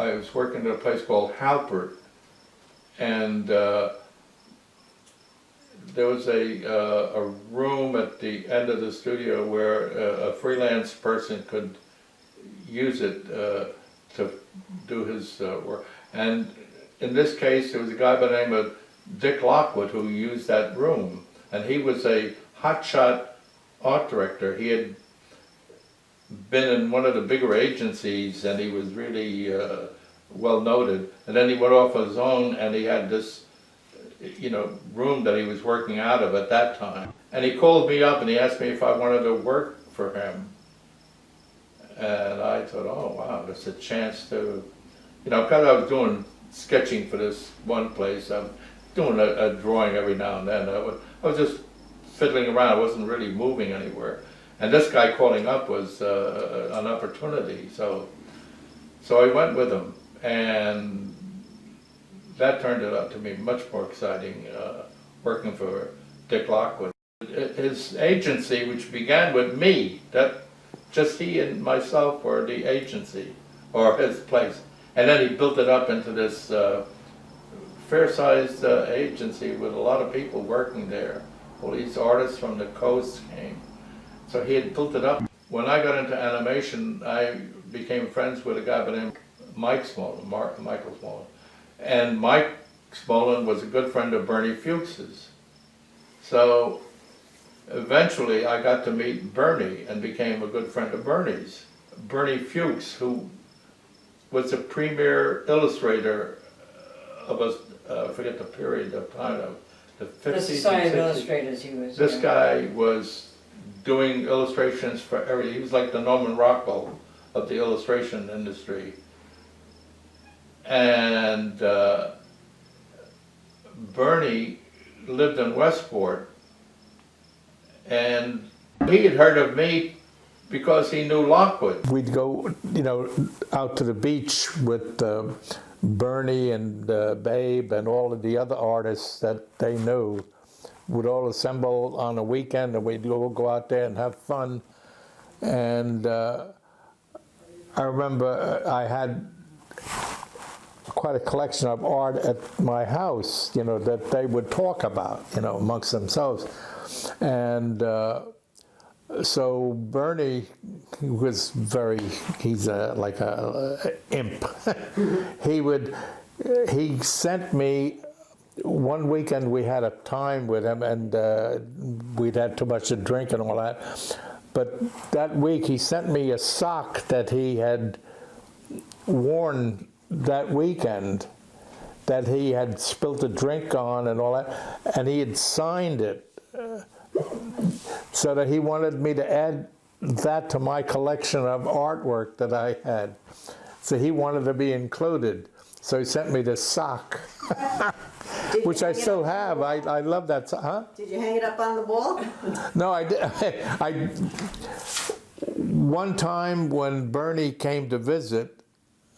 I was working at a place called Halpert, and there was a room at the end of the studio where a freelance person could use it to do his work. And in this case, there was a guy by the name of Dick Lockwood who used that room, and he was a hotshot art director. He had been in one of the bigger agencies, and he was really well noted. And then he went off on his own, and he had this, room that he was working out of at that time. And he called me up and he asked me if I wanted to work for him. And I thought, oh wow, there's a chance to, because I was doing sketching for this one place, I'm doing a drawing every now and then. I was just fiddling around, I wasn't really moving anywhere. And this guy calling up was an opportunity, so I went with him, and that turned it out to be much more exciting, working for Dick Lockwood. His agency, which began with me, that just he and myself were the agency, or his place, and then he built it up into this fair-sized agency with a lot of people working there. All these artists from the coast came. So he had built it up. When I got into animation, I became friends with a guy by the name of Michael Smolin. And Mike Smolin was a good friend of Bernie Fuchs's. So eventually I got to meet Bernie and became a good friend of Bernie's. Bernie Fuchs, who was a premier illustrator of I forget the period of time, of the 50s. The Society of Illustrators he was. This guy was doing illustrations for everything. He was like the Norman Rockwell of the illustration industry. And Bernie lived in Westport, and he had heard of me because he knew Lockwood. We'd go, out to the beach with Bernie and Babe and all of the other artists that they knew. Would all assemble on a weekend, and we'd go out there and have fun. And I remember I had quite a collection of art at my house, that they would talk about, amongst themselves. And so Bernie was he's like a imp. He sent me, one weekend we had a time with him, and we'd had too much to drink and all that. But that week he sent me a sock that he had worn that weekend, that he had spilt a drink on and all that, and he had signed it, so that he wanted me to add that to my collection of artwork that I had. So he wanted to be included. So he sent me this sock, which I still have. I love that sock. Huh? Did you hang it up on the wall? No, I did. One time when Bernie came to visit,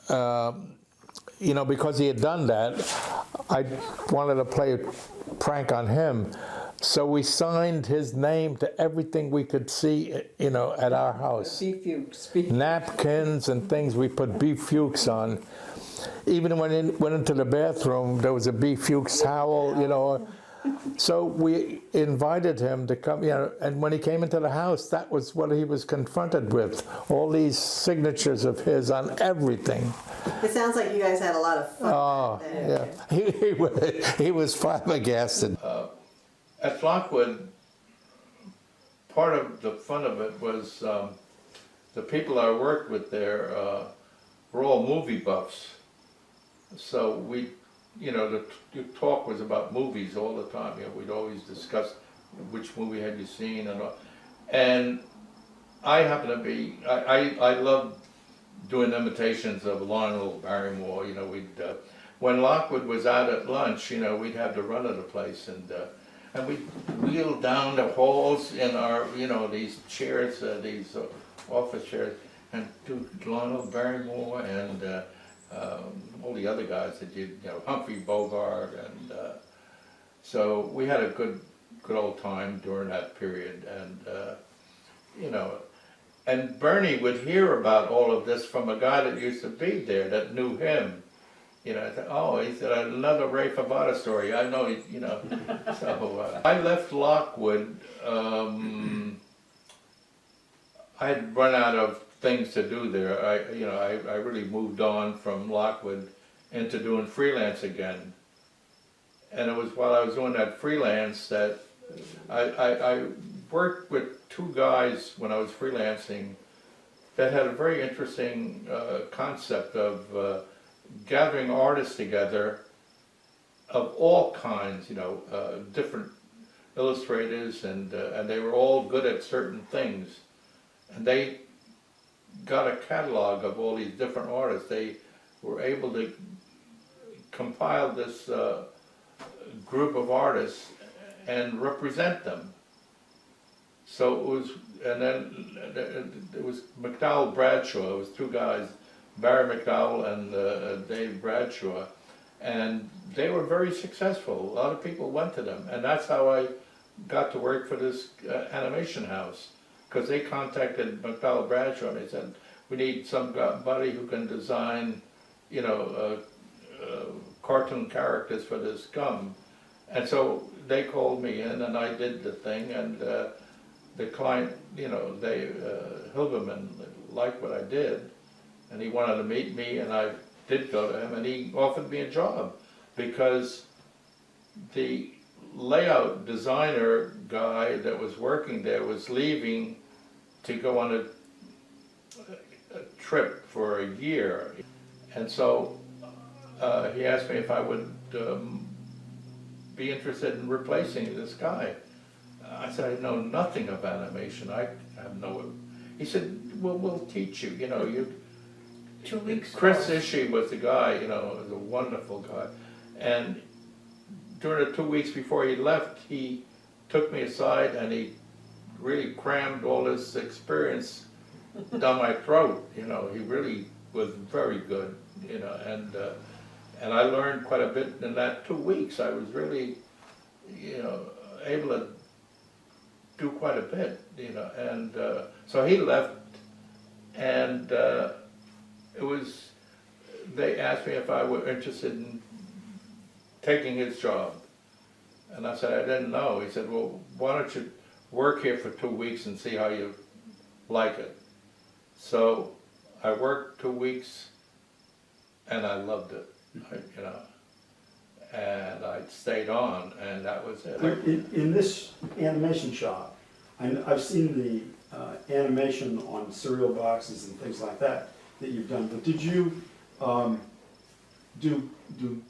because he had done that, I wanted to play a prank on him. So we signed his name to everything we could see, at our house. B. Fuchs. Napkins and things we put B. Fuchs on. Even when we went into the bathroom, there was a B. Fuchs towel, So we invited him to come, and when he came into the house, that was what he was confronted with, all these signatures of his on everything. It sounds like you guys had a lot of fun. Oh, yeah. He was flabbergasted. At Lockwood, part of the fun of it was the people I worked with there were all movie buffs. So we, the talk was about movies all the time. We'd always discuss which movie had you seen and all. And I happen to be, I love doing imitations of Lionel Barrymore. When Lockwood was out at lunch, we'd have the run of the place, and we'd wheel down the halls in our, these chairs, these office chairs, and do Lionel Barrymore and all the other guys that did, Humphrey Bogart, and so we had a good old time during that period, and And Bernie would hear about all of this from a guy that used to be there, that knew him. You know, I thought, oh, he said, another Ray Favata story, I know, you know. So, I left Lockwood, I had run out of things to do there. I really moved on from Lockwood into doing freelance again. And it was while I was doing that freelance that I worked with two guys when I was freelancing that had a very interesting concept of gathering artists together of all kinds, you know, different illustrators, and they were all good at certain things. And they got a catalog of all these different artists. They were able to compile this group of artists and represent them. So it was, and then it was McDowell Bradshaw. It was two guys, Barry McDowell and Dave Bradshaw, and they were very successful. A lot of people went to them, and that's how I got to work for this animation house, because they contacted McDowell Bradshaw and they said, we need somebody who can design, you know, cartoon characters for this gum. And so they called me in and I did the thing, and the client, you know, Hilberman liked what I did, and he wanted to meet me, and I did go to him, and he offered me a job because the layout designer guy that was working there was leaving to go on a trip for a year. And so he asked me if I would be interested in replacing this guy. I said, I know nothing of animation. I have no. He said, well, we'll teach you. You know, you. 2 weeks. Chris Ishii was the guy. You know, was a wonderful guy. And during the 2 weeks before he left, he took me aside and he really crammed all this experience down my throat. You know, he really was very good. You know, and I learned quite a bit in that 2 weeks. I was really, you know, able to do quite a bit, you know, and so he left, and it was, they asked me if I were interested in taking his job, and I said I didn't know. He said, well, why don't you work here for 2 weeks and see how you like it. So I worked 2 weeks, and I loved it, you know, and I stayed on, and that was it. In this animation shop, I've seen the animation on cereal boxes and things like that you've done, but did you do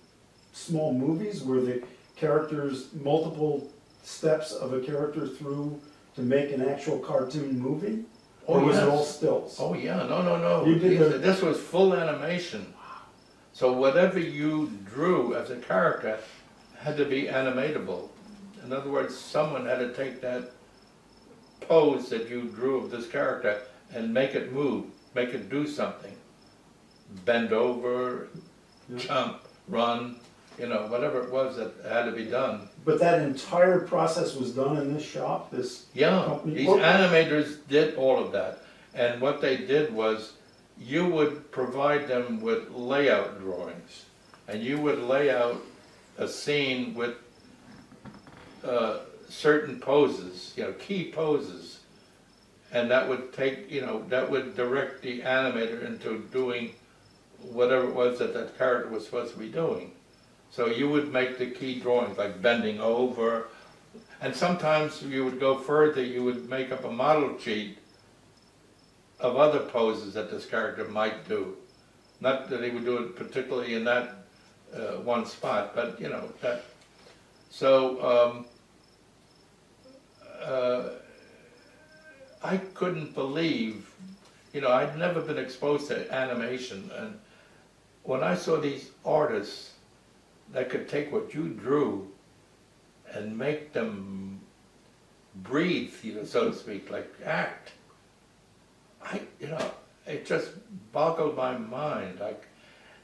small movies where the characters, multiple steps of a character through to make an actual cartoon movie? Or was it all stills? Oh yeah, no. You did This was full animation. So whatever you drew as a character had to be animatable. In other words, someone had to take that pose that you drew of this character and make it move, make it do something. Bend over, jump, run, you know, whatever it was that had to be done. But that entire process was done in this shop, this Yeah, company? these animators did all of that. And what they did was, you would provide them with layout drawings, and you would lay out a scene with certain poses, you know, key poses, and that would take, you know, that would direct the animator into doing whatever it was that that character was supposed to be doing. So you would make the key drawings, like bending over, and sometimes you would go further, you would make up a model sheet of other poses that this character might do. Not that he would do it particularly in that one spot, but you know, that. So I couldn't believe, you know, I'd never been exposed to animation, and when I saw these artists that could take what you drew and make them breathe, you know, so to speak, like act, you know, it just boggled my mind. Like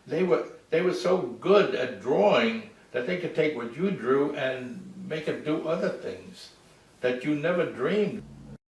they were so good at drawing that they could take what you drew and make it do other things that you never dreamed.